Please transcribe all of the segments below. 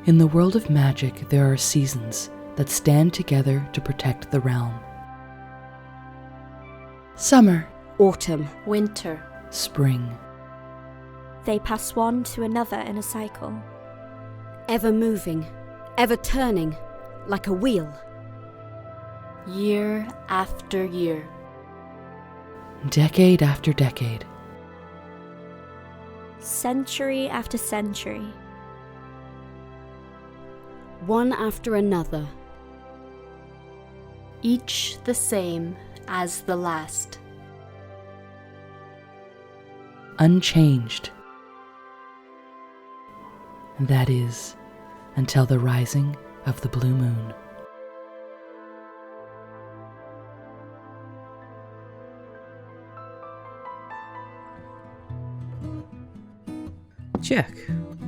In the world of magic, there are seasons that stand together to protect the realm. Summer, Autumn, Winter. spring, They pass one to another in a cycle. ever moving, ever turning, like a wheel. Year after year. decade after decade. Century after century. One after another. Each the same as the last. Unchanged. That is, until the rising of the blue moon. Jack,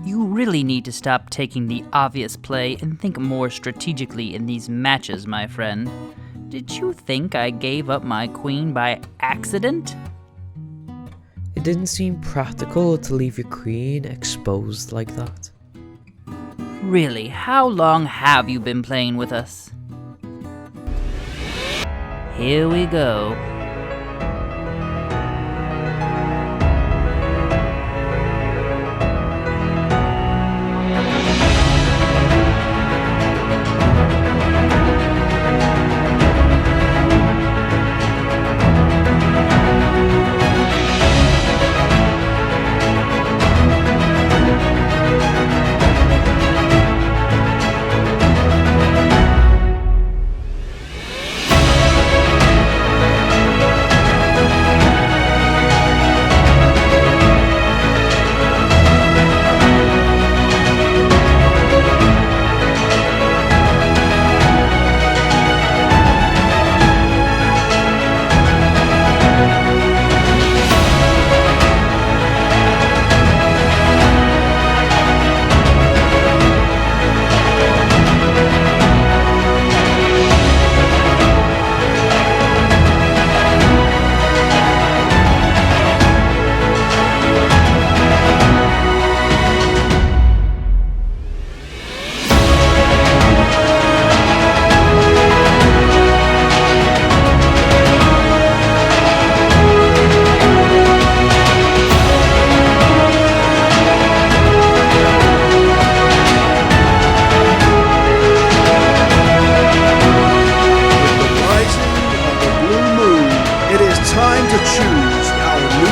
You really need to stop taking the obvious play and think more strategically in these matches, my friend. Did you think I gave up my queen by accident? it didn't seem practical to leave your queen exposed like that. Really, how long have you been playing with us? Here we go.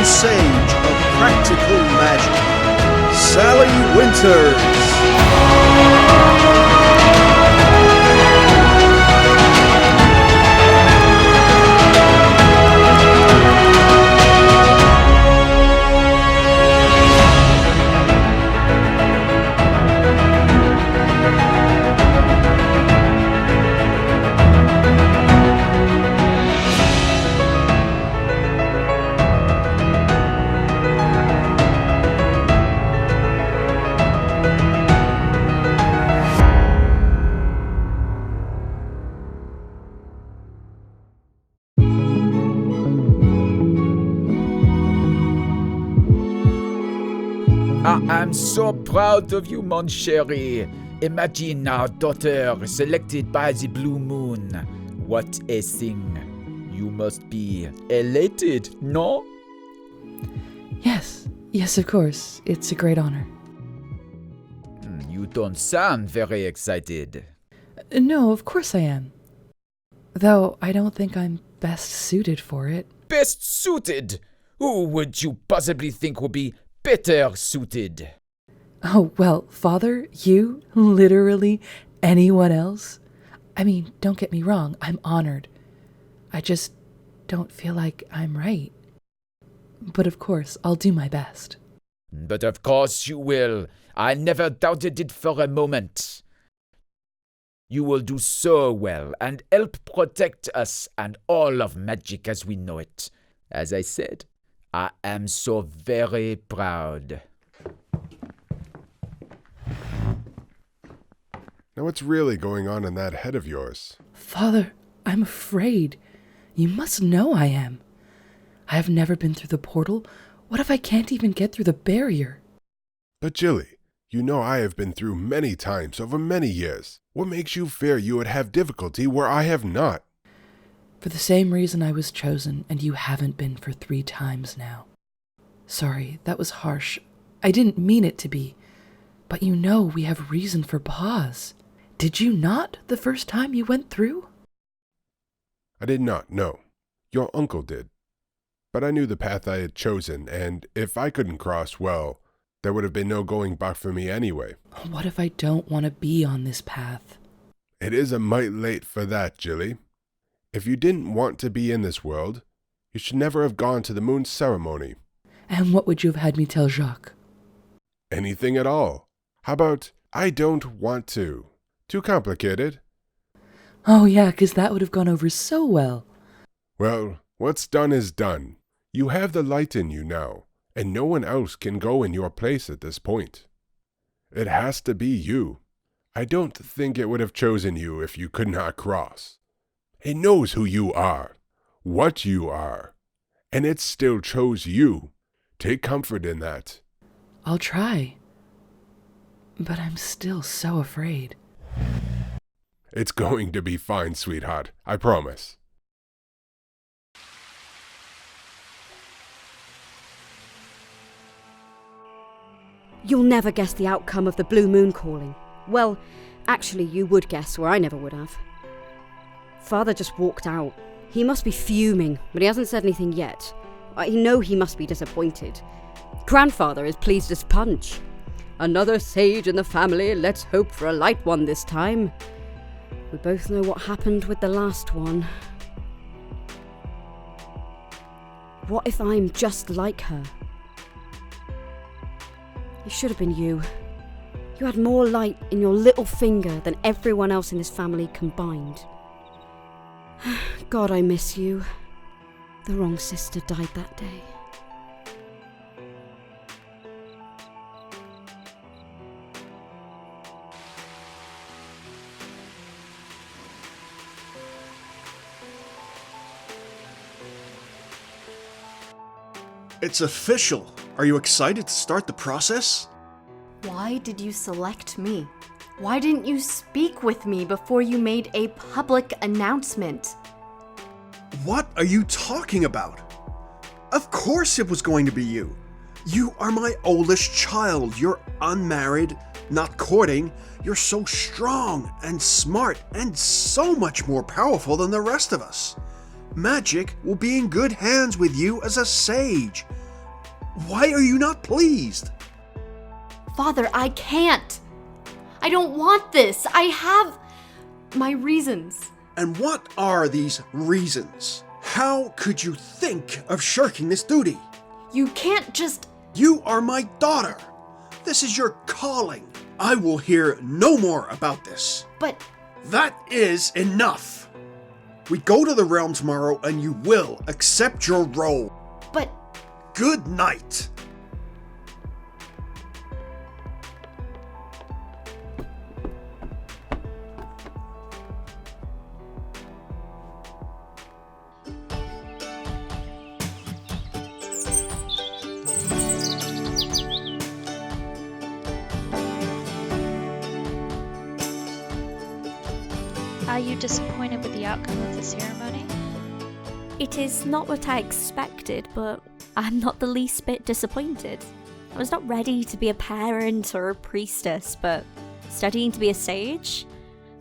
Sage of Practical Magic, Sally Winters. I'm so proud of you, mon chéri. Imagine our daughter selected by the blue moon. What a thing. You must be elated, no? Yes, of course. It's a great honor. You don't sound very excited. No, of course I am. Though I don't think I'm best suited for it. Best suited? Who would you possibly think would be better suited? Oh, well, Father, you, literally anyone else? I mean, don't get me wrong, I'm honored. I just don't feel like I'm right. But of course, I'll do my best. But of course you will. I never doubted it for a moment. You will do so well and help protect us and all of magic as we know it. As I said, I am so very proud. Now what's really going on in that head of yours? Father, I'm afraid. You must know I am. I have never been through the portal. What if I can't even get through the barrier? But Jilly, You know I have been through many times over many years. What makes you fear you would have difficulty where I have not? For the same reason I was chosen, and you haven't been for 3 times now. Sorry, that was harsh. I didn't mean it to be. But you know we have reason for pause. Did you not the first time you went through? I did not, no. Your uncle did. But I knew the path I had chosen, and if I couldn't cross, well, there would have been no going back for me anyway. What if I don't want to be on this path? It is a mite late for that, Jilly. If you didn't want to be in this world, you should never have gone to the moon ceremony. And what would you have had me tell Jacques? Anything at all. How about, I don't want to? Too complicated? Oh yeah, 'cause that would have gone over so well. Well, what's done is done. You have the light in you now, and no one else can go in your place at this point. It has to be you. I don't think it would have chosen you if you could not cross. It knows who you are, what you are, and it still chose you. Take comfort in that. I'll try. But I'm still so afraid. It's going to be fine, sweetheart. I promise. You'll never guess the outcome of the blue moon calling. Well, actually, you would guess where I never would have. Father just walked out. He must be fuming, but he hasn't said anything yet. I know he must be disappointed. Grandfather is pleased as punch. Another sage in the family, let's hope for a light one this time. We both know what happened with the last one. What if I'm just like her? It should have been you. You had more light in your little finger than everyone else in this family combined. God, I miss you. The wrong sister died that day. It's official. Are you excited to start the process? Why did you select me? Why didn't you speak with me before you made a public announcement? What are you talking about? Of course it was going to be you. You are my oldest child. You're unmarried, not courting. You're so strong and smart and so much more powerful than the rest of us. Magic will be in good hands with you as a sage. Why are you not pleased? Father, I can't. I don't want this. I have my reasons. And what are these reasons? How could you think of shirking this duty? You can't just... You are my daughter. This is your calling. I will hear no more about this. But... That is enough. We go to the realm tomorrow and you will accept your role. But... Good night. Are you disappointed with the outcome of the ceremony? It is not what I expected, but I'm not the least bit disappointed. I was not ready to be a parent or a priestess, but studying to be a sage?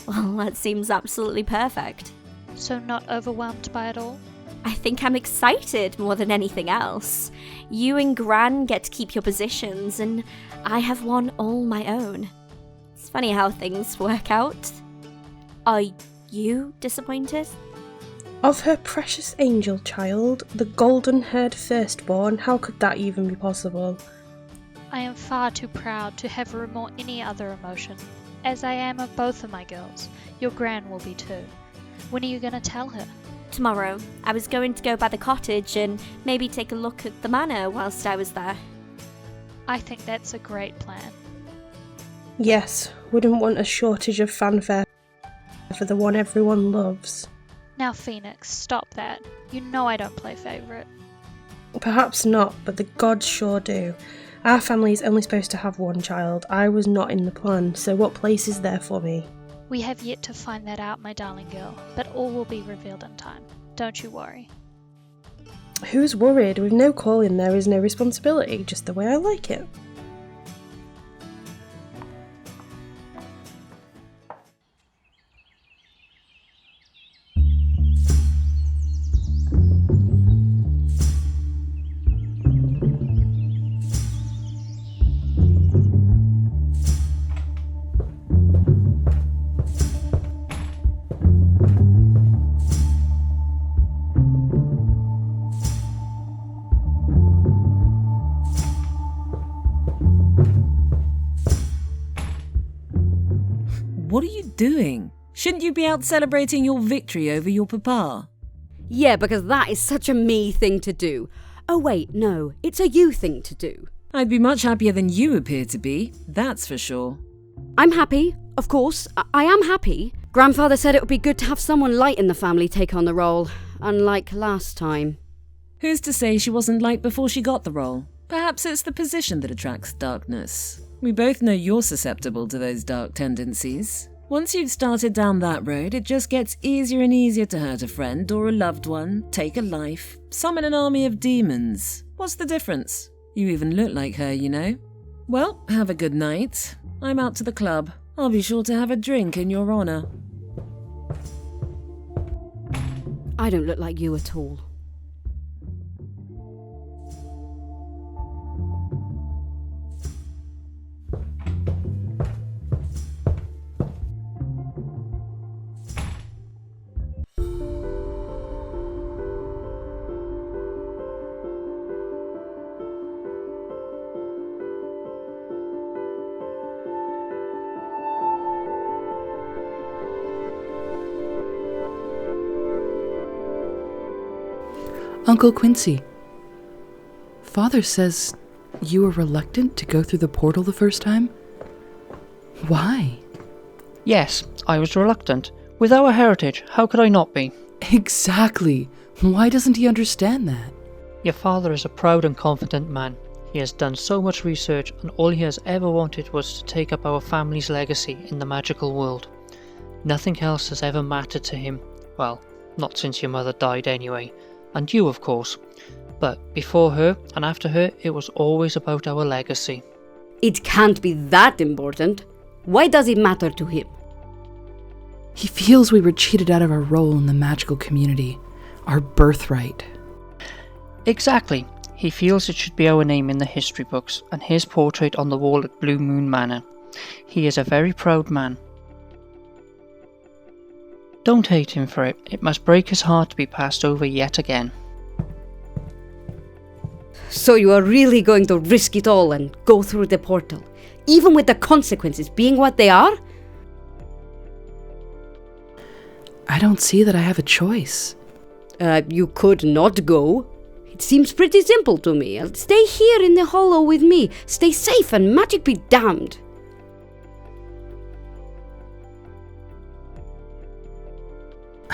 Well, that seems absolutely perfect. So not overwhelmed by it all? I think I'm excited more than anything else. You and Gran get to keep your positions, and I have one all my own. It's funny how things work out. Are you disappointed? Of her precious angel child, the golden-haired firstborn, how could that even be possible? I am far too proud to have room or any other emotion. As I am of both of my girls, your Gran will be too. When are you going to tell her? Tomorrow. I was going to go by the cottage and maybe take a look at the manor whilst I was there. I think that's a great plan. Yes, wouldn't want a shortage of fanfare for the one everyone loves. Now, Phoenix, stop that. You know I don't play favourite. Perhaps not, but the gods sure do. Our family's only supposed to have one child. I was not in the plan, so what place is there for me? We have yet to find that out, my darling girl, but all will be revealed in time. Don't you worry. Who's worried? With no calling, there is no responsibility, just the way I like it. What are you doing? Shouldn't you be out celebrating your victory over your papa? Yeah, because that is such a me thing to do. Oh wait, no, it's a you thing to do. I'd be much happier than you appear to be, that's for sure. I'm happy, of course. I am happy. Grandfather said it would be good to have someone light in the family take on the role, unlike last time. Who's to say she wasn't light before she got the role? Perhaps it's the position that attracts darkness. We both know you're susceptible to those dark tendencies. Once you've started down that road, it just gets easier and easier to hurt a friend or a loved one, take a life, summon an army of demons. What's the difference? You even look like her, you know. Well, have a good night. I'm out to the club. I'll be sure to have a drink in your honour. I don't look like you at all. Uncle Quincy, Father says you were reluctant to go through the portal the first time? Why? Yes, I was reluctant. With our heritage, how could I not be? Exactly. Why doesn't he understand that? Your father is a proud and confident man. He has done so much research, and all he has ever wanted was to take up our family's legacy in the magical world. Nothing else has ever mattered to him. Well, not since your mother died anyway. And you, of course. But before her and after her, it was always about our legacy. It can't be that important. Why does it matter to him? He feels we were cheated out of our role in the magical community, our birthright. Exactly. He feels it should be our name in the history books and his portrait on the wall at Blue Moon Manor. He is a very proud man. Don't hate him for it. It must break his heart to be passed over yet again. So you are really going to risk it all and go through the portal, even with the consequences being what they are? I don't see that I have a choice. You could not go. It seems pretty simple to me. Stay here in the hollow with me. Stay safe and magic be damned.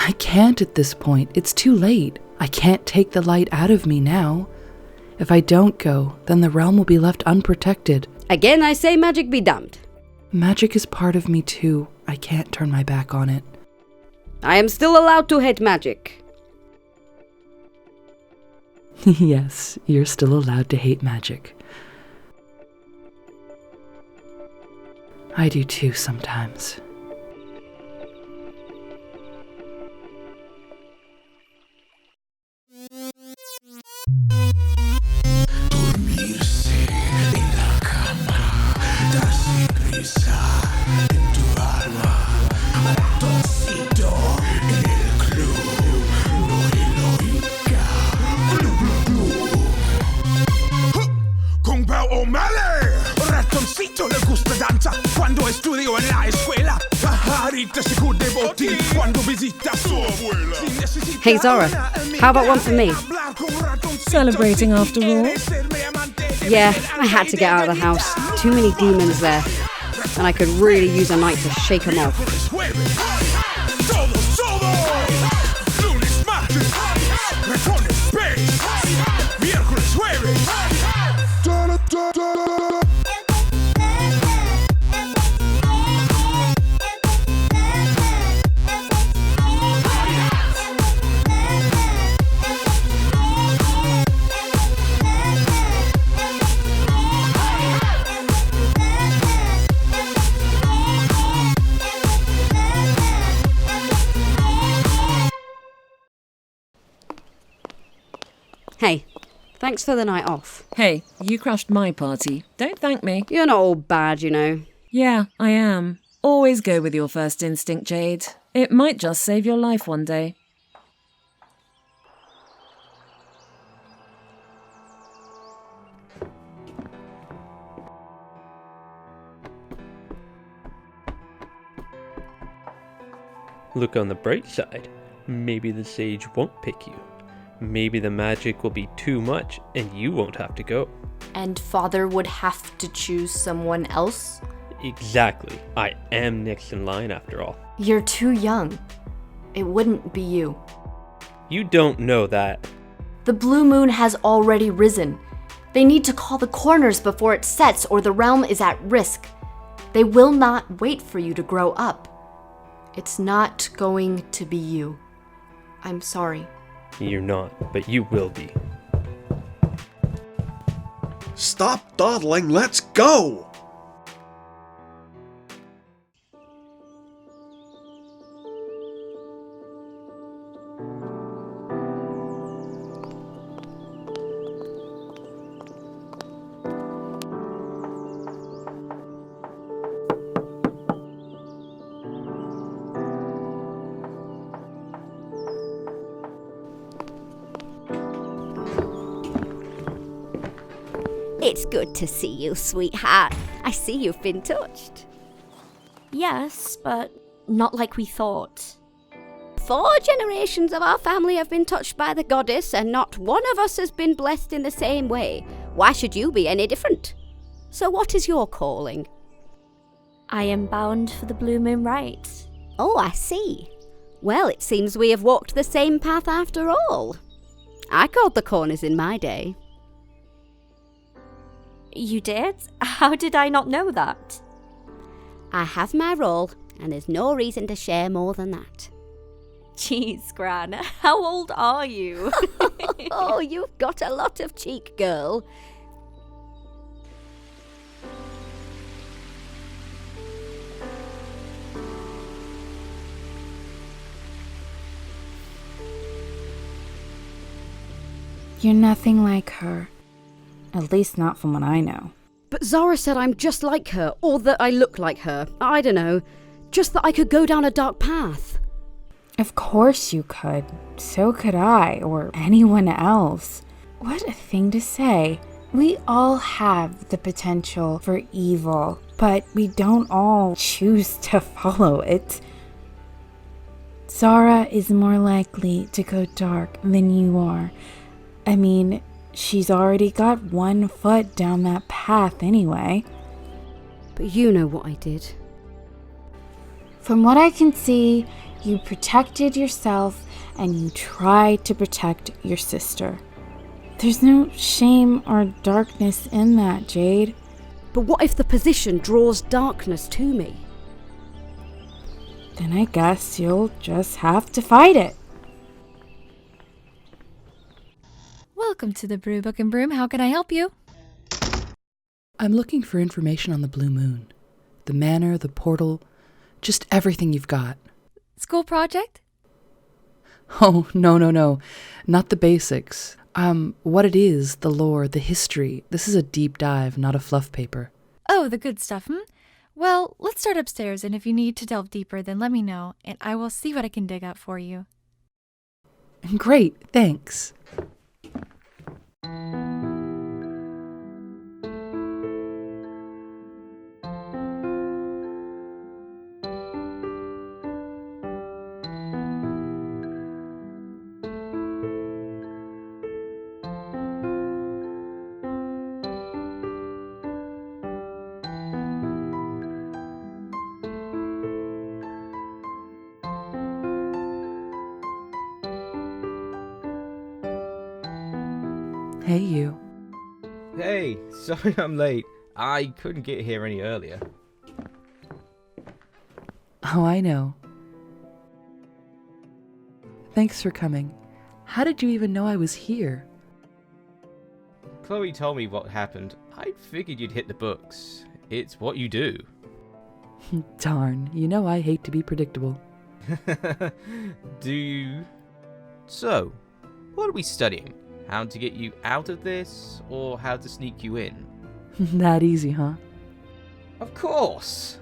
I can't at this point. It's too late. I can't take the light out of me now. If I don't go, then the realm will be left unprotected. Again, I say magic be damned. Magic is part of me too. I can't turn my back on it. I am still allowed to hate magic. Yes, you're still allowed to hate magic. I do too sometimes. Le gusta danza quando estudio en la escuela. Pajarita se cubre botín cuando visita a su abuela. Hey Zara, how about one for me? Celebrating after all? Yeah, I had to get out of the house. Too many demons there. And I could really use a night to shake them off. Lunes, martes, Hey, thanks for the night off. Hey, you crashed my party. Don't thank me. You're not all bad, you know. Yeah, I am. Always go with your first instinct, Jade. It might just save your life one day. Look on the bright side. Maybe the sage won't pick you. Maybe the magic will be too much and you won't have to go. And Father would have to choose someone else? Exactly. I am next in line after all. You're too young. It wouldn't be you. You don't know that. The blue moon has already risen. They need to call the corners before it sets or the realm is at risk. They will not wait for you to grow up. It's not going to be you. I'm sorry. You're not, but you will be. Stop dawdling, let's go! It's good to see you, sweetheart. I see you've been touched. Yes, but not like we thought. 4 generations of our family have been touched by the goddess, and not one of us has been blessed in the same way. Why should you be any different? So what is your calling? I am bound for the Blue Moon Rite. Oh, I see. Well, it seems we have walked the same path after all. I called the corners in my day. You did? How did I not know that? I have my role, and there's no reason to share more than that. Jeez, Gran, how old are you? Oh, you've got a lot of cheek, girl. You're nothing like her. At least not from what I know. But Zara said I'm just like her, or that I look like her. I don't know. Just that I could go down a dark path. Of course you could. So could I, or anyone else. What a thing to say. We all have the potential for evil, but we don't all choose to follow it. Zara is more likely to go dark than you are. I mean, she's already got 1 foot down that path anyway. But you know what I did. From what I can see, you protected yourself and you tried to protect your sister. There's no shame or darkness in that, Jade. But what if the position draws darkness to me? Then I guess you'll just have to fight it. Welcome to the Brew Book and Broom. How can I help you? I'm looking for information on the Blue Moon. The manor, the portal, just everything you've got. School project? Oh, no. Not the basics. What it is, the lore, the history. This is a deep dive, not a fluff paper. Oh, the good stuff, Well, let's start upstairs, and if you need to delve deeper, then let me know, and I will see what I can dig up for you. Great, thanks. Hey, you. Hey, sorry I'm late. I couldn't get here any earlier. Oh, I know. Thanks for coming. How did you even know I was here? Chloe told me what happened. I figured you'd hit the books. It's what you do. Darn, you know I hate to be predictable. Do you? So, what are we studying? How to get you out of this, or how to sneak you in? That easy, huh? Of course!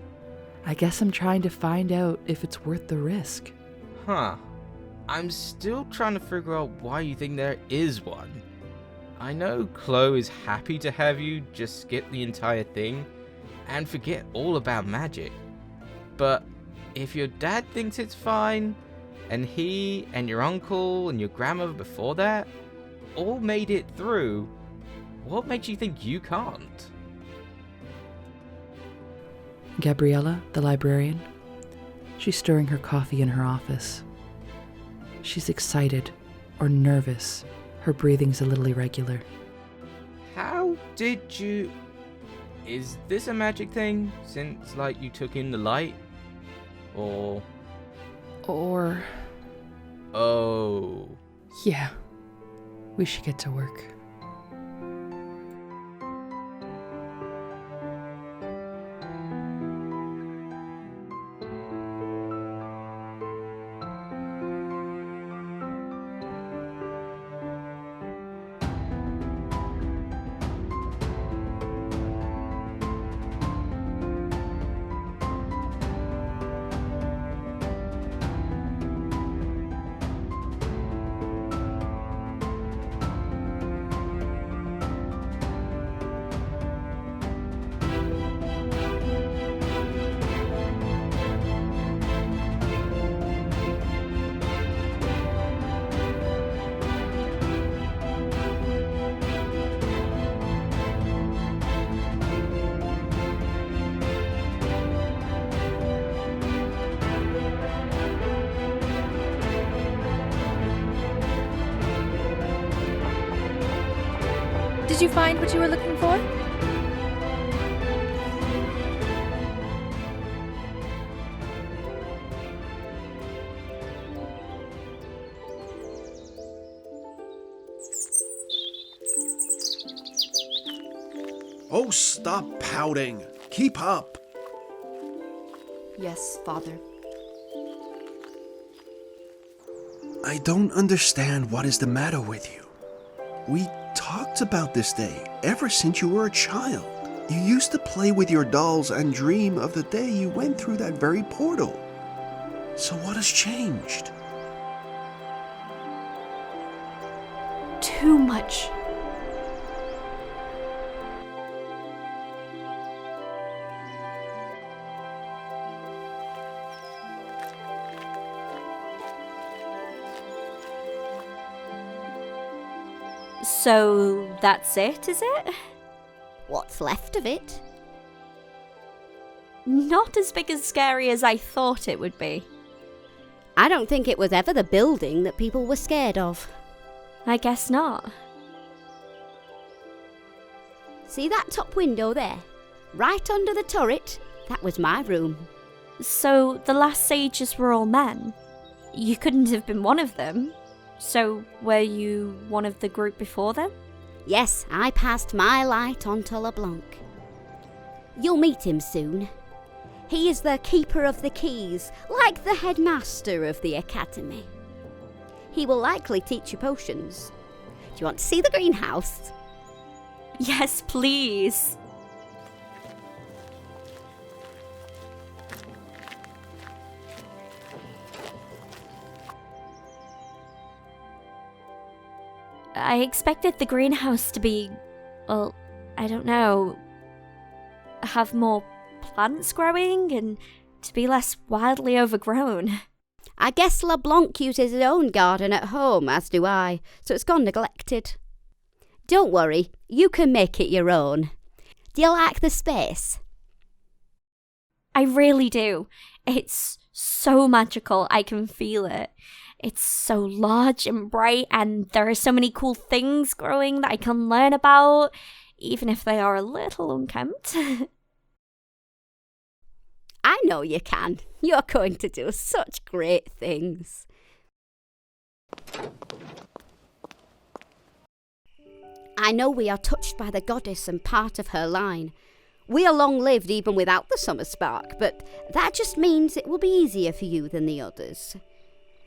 I guess I'm trying to find out if it's worth the risk. Huh. I'm still trying to figure out why you think there is one. I know Chloe is happy to have you just skip the entire thing and forget all about magic. But if your dad thinks it's fine, and he and your uncle and your grandmother before that all made it through, what makes you think you can't? Gabriella, the librarian, she's stirring her coffee in her office. She's excited or nervous. Her breathing's a little irregular. How did you... Is this a magic thing, since, like, you took in the light? Or... Oh... Yeah. We should get to work. Did you find what you were looking for? Oh, stop pouting. Keep up. Yes, Father. I don't understand what is the matter with you. We talked about this day ever since you were a child. You used to play with your dolls and dream of the day you went through that very portal. So what has changed? Too much. So that's it, is it? What's left of it? Not as big and scary as I thought it would be. I don't think it was ever the building that people were scared of. I guess not. See that top window there? Right under the turret? That was my room. So the last sages were all men? You couldn't have been one of them. So were you one of the group before them? Yes, I passed my light on to LeBlanc. You'll meet him soon. He is the keeper of the keys, like the headmaster of the academy. He will likely teach you potions. Do you want to see the greenhouse? Yes, please. I expected the greenhouse to be, well, I don't know, have more plants growing and to be less wildly overgrown. I guess LeBlanc uses his own garden at home, as do I, so it's gone neglected. Don't worry, you can make it your own. Do you like the space? I really do. It's so magical, I can feel it. It's so large and bright, and there are so many cool things growing that I can learn about, even if they are a little unkempt. I know you can. You're going to do such great things. I know we are touched by the goddess and part of her line. We are long-lived even without the summer spark, but that just means it will be easier for you than the others.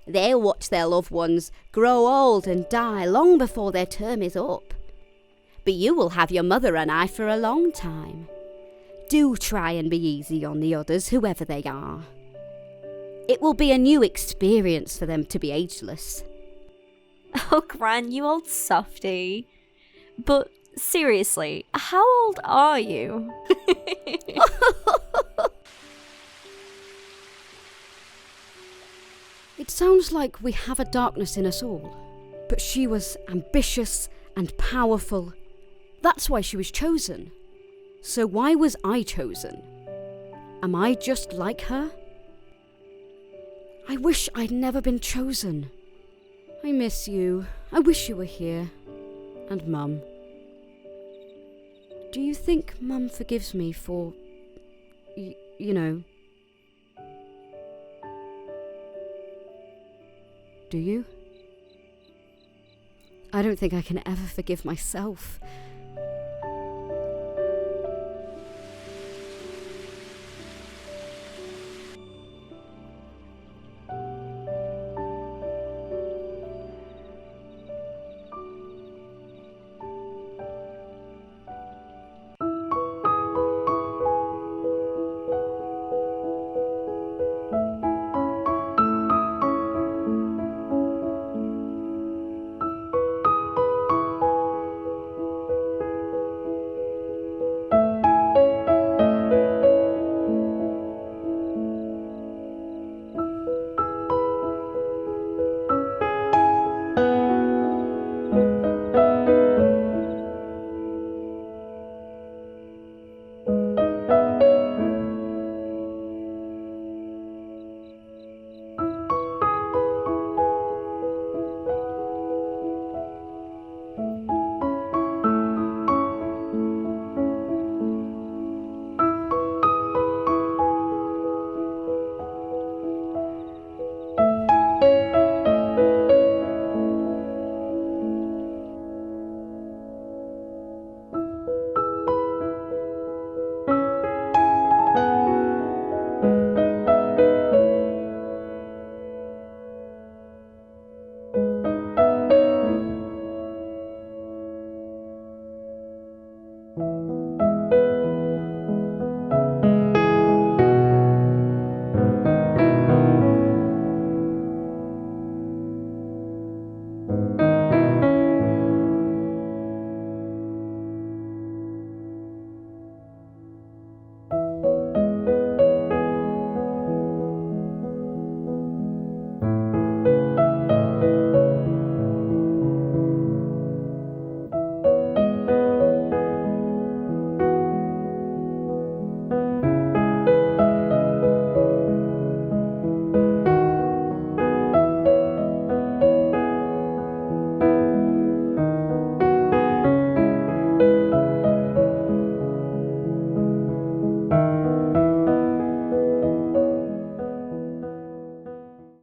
They'll watch their loved ones grow old and die long before their term is up. But you will have your mother and I for a long time. Do try and be easy on the others, whoever they are. It will be a new experience for them to be ageless. Oh, Gran, you old softy. But seriously, how old are you? It sounds like we have a darkness in us all. But she was ambitious and powerful. That's why she was chosen. So why was I chosen? Am I just like her? I wish I'd never been chosen. I miss you. I wish you were here. And Mum. Do you think Mum forgives me for... you know... Do you? I don't think I can ever forgive myself.